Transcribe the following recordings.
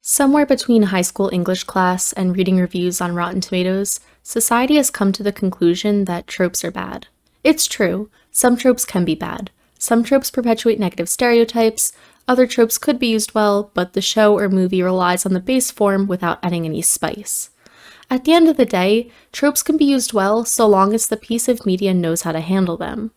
Somewhere between high school English class and reading reviews on Rotten Tomatoes, society has come to the conclusion that tropes are bad. It's true, some tropes can be bad. Some tropes perpetuate negative stereotypes, other tropes could be used well, but the show or movie relies on the base form without adding any spice. At the end of the day, tropes can be used well so long as the piece of media knows how to handle them.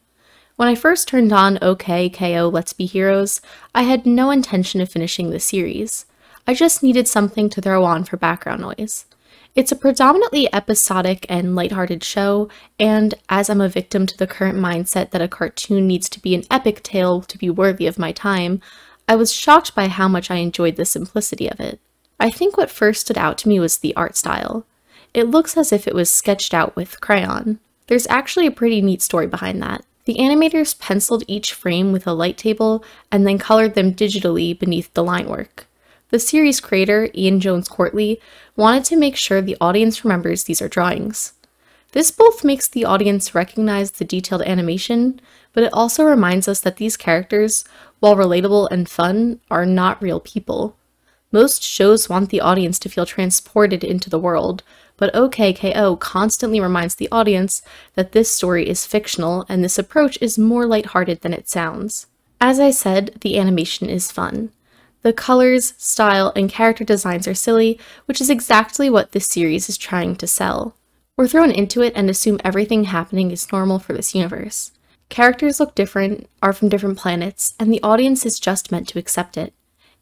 When I first turned on OK K.O. Let's Be Heroes, I had no intention of finishing the series. I just needed something to throw on for background noise. It's a predominantly episodic and lighthearted show, and as I'm a victim to the current mindset that a cartoon needs to be an epic tale to be worthy of my time, I was shocked by how much I enjoyed the simplicity of it. I think what first stood out to me was the art style. It looks as if it was sketched out with crayon. There's actually a pretty neat story behind that. The animators penciled each frame with a light table and then colored them digitally beneath the line work. The series creator, Ian Jones-Quartey, wanted to make sure the audience remembers these are drawings. This both makes the audience recognize the detailed animation, but it also reminds us that these characters, while relatable and fun, are not real people. Most shows want the audience to feel transported into the world, but OK K.O. constantly reminds the audience that this story is fictional and this approach is more lighthearted than it sounds. As I said, the animation is fun. The colors, style, and character designs are silly, which is exactly what this series is trying to sell. We're thrown into it and assume everything happening is normal for this universe. Characters look different, are from different planets, and the audience is just meant to accept it.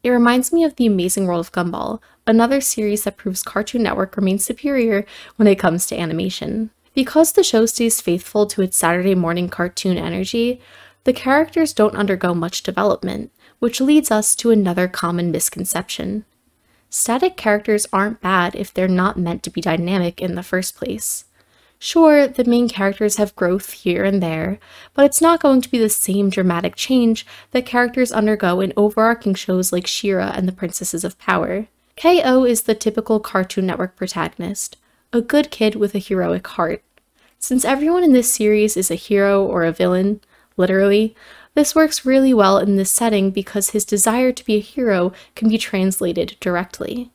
It reminds me of The Amazing World of Gumball, another series that proves Cartoon Network remains superior when it comes to animation. Because the show stays faithful to its Saturday morning cartoon energy, the characters don't undergo much development, which leads us to another common misconception. Static characters aren't bad if they're not meant to be dynamic in the first place. Sure, the main characters have growth here and there, but it's not going to be the same dramatic change that characters undergo in overarching shows like She-Ra and the Princesses of Power. K.O. is the typical Cartoon Network protagonist, a good kid with a heroic heart. Since everyone in this series is a hero or a villain, literally, this works really well in this setting because his desire to be a hero can be translated directly.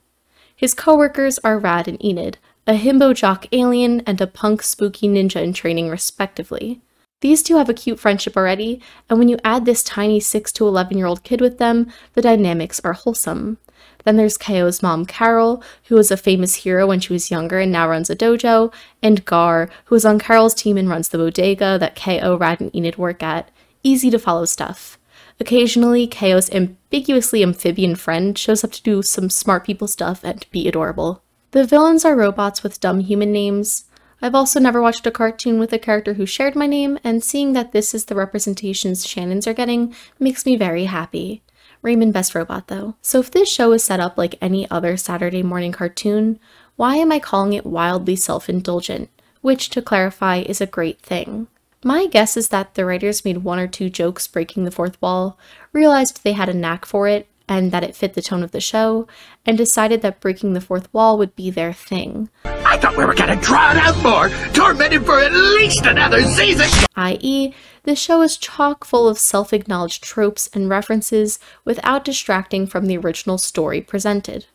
His co-workers are Rad and Enid, a himbo jock alien and a punk spooky ninja in training respectively. These two have a cute friendship already, and when you add this tiny 6 to 11-year-old kid with them, the dynamics are wholesome. Then there's K.O.'s mom Carol, who was a famous hero when she was younger and now runs a dojo, and Gar, who is on Carol's team and runs the bodega that K.O., Rad, and Enid work at. Easy to follow stuff. Occasionally, K.O.'s ambiguously amphibian friend shows up to do some smart people stuff and be adorable. The villains are robots with dumb human names. I've also never watched a cartoon with a character who shared my name, and seeing that this is the representations Shannons are getting makes me very happy. Raymond best robot though. So if this show is set up like any other Saturday morning cartoon, why am I calling it wildly self-indulgent? Which, to clarify, is a great thing. My guess is that the writers made 1 or 2 jokes breaking the fourth wall, realized they had a knack for it, and that it fit the tone of the show, and decided that breaking the fourth wall would be their thing. I thought we were gonna draw it out more, tormented for at least another season! I.e., the show is chock full of self-acknowledged tropes and references without distracting from the original story presented.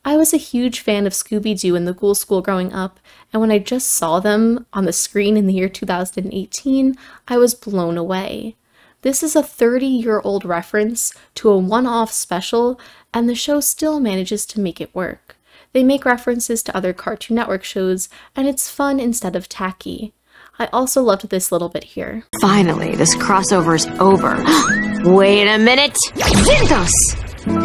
I was a huge fan of Scooby-Doo and the Ghoul School growing up, and when I just saw them on the screen in the year 2018, I was blown away. This is a 30-year-old reference to a one-off special, and the show still manages to make it work. They make references to other Cartoon Network shows, and it's fun instead of tacky. I also loved this little bit here. Finally, this crossover's over. Wait a minute! Zinthos!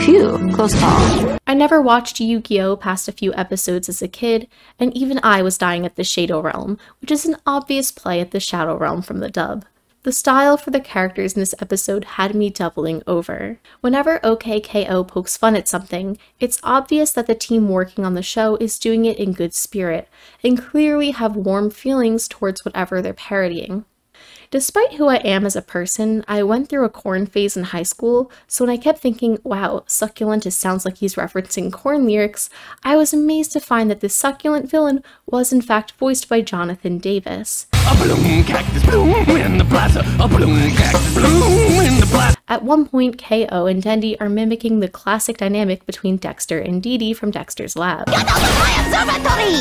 Phew, close call. I never watched Yu-Gi-Oh! Past a few episodes as a kid, and even I was dying at the Shadow Realm, which is an obvious play at the Shadow Realm from the dub. The style for the characters in this episode had me doubling over. Whenever OK K.O. pokes fun at something, it's obvious that the team working on the show is doing it in good spirit, and clearly have warm feelings towards whatever they're parodying. Despite who I am as a person, I went through a corn phase in high school, so when I kept thinking, wow, Succulentist sounds like he's referencing corn lyrics, I was amazed to find that this succulent villain was in fact voiced by Jonathan Davis. A bloom cactus bloom in the plaza, a bloom cactus bloom in the plaza. At one point, K.O. and Dendy are mimicking the classic dynamic between Dexter and Dee Dee from Dexter's Lab.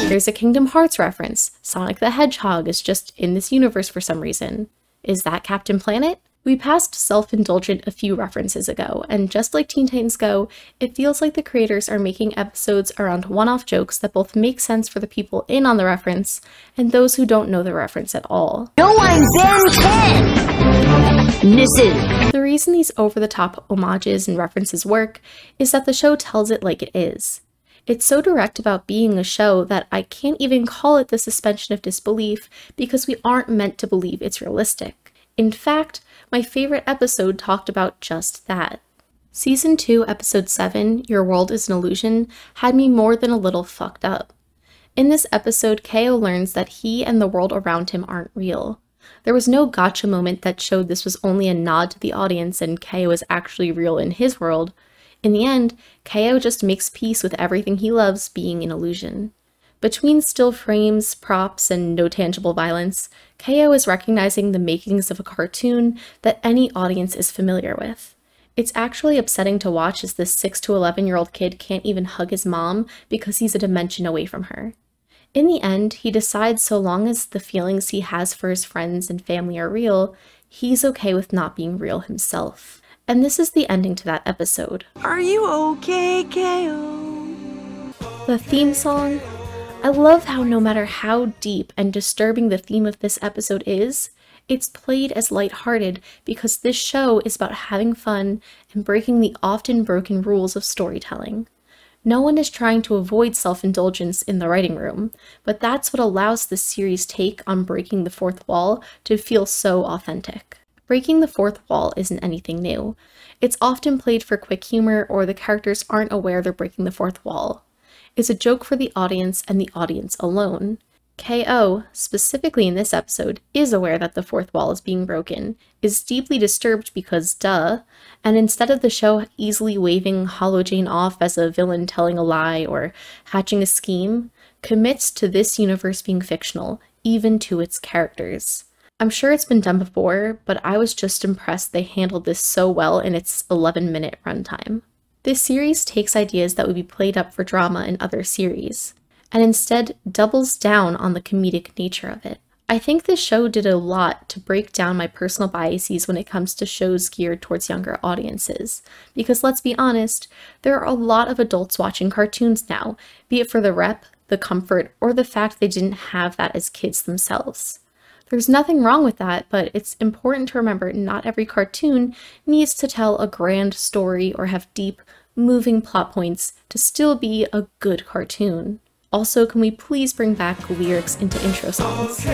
There's a Kingdom Hearts reference. Sonic the Hedgehog is just in this universe for some reason. Is that Captain Planet? We passed Self-Indulgent a few references ago, and just like Teen Titans Go, it feels like the creators are making episodes around one-off jokes that both make sense for the people in on the reference and those who don't know the reference at all. No, I'm Ben 10! Listen. The reason these over-the-top homages and references work is that the show tells it like it is. It's so direct about being a show that I can't even call it the suspension of disbelief because we aren't meant to believe it's realistic. In fact, my favorite episode talked about just that. Season 2, Episode 7, Your World is an Illusion, had me more than a little fucked up. In this episode, K.O. learns that he and the world around him aren't real. There was no gotcha moment that showed this was only a nod to the audience and K.O. is actually real in his world. In the end, K.O. just makes peace with everything he loves being an illusion. Between still frames, props, and no tangible violence, K.O. is recognizing the makings of a cartoon that any audience is familiar with. It's actually upsetting to watch as this 6 to 11-year-old kid can't even hug his mom because he's a dimension away from her. In the end, he decides so long as the feelings he has for his friends and family are real, he's okay with not being real himself. And this is the ending to that episode. Are you OK, K.O? The theme song? I love how no matter how deep and disturbing the theme of this episode is, it's played as lighthearted because this show is about having fun and breaking the often broken rules of storytelling. No one is trying to avoid self-indulgence in the writing room, but that's what allows this series' take on breaking the fourth wall to feel so authentic. Breaking the fourth wall isn't anything new. It's often played for quick humor or the characters aren't aware they're breaking the fourth wall. It's a joke for the audience and the audience alone. K.O., specifically in this episode, is aware that the fourth wall is being broken, is deeply disturbed because duh, and instead of the show easily waving Hollow Jane off as a villain telling a lie or hatching a scheme, commits to this universe being fictional, even to its characters. I'm sure it's been done before, but I was just impressed they handled this so well in its 11-minute runtime. This series takes ideas that would be played up for drama in other series, and instead doubles down on the comedic nature of it. I think this show did a lot to break down my personal biases when it comes to shows geared towards younger audiences, because let's be honest, there are a lot of adults watching cartoons now, be it for the rep, the comfort, or the fact they didn't have that as kids themselves. There's nothing wrong with that, but it's important to remember not every cartoon needs to tell a grand story or have deep, moving plot points to still be a good cartoon. Also, can we please bring back lyrics into intro songs?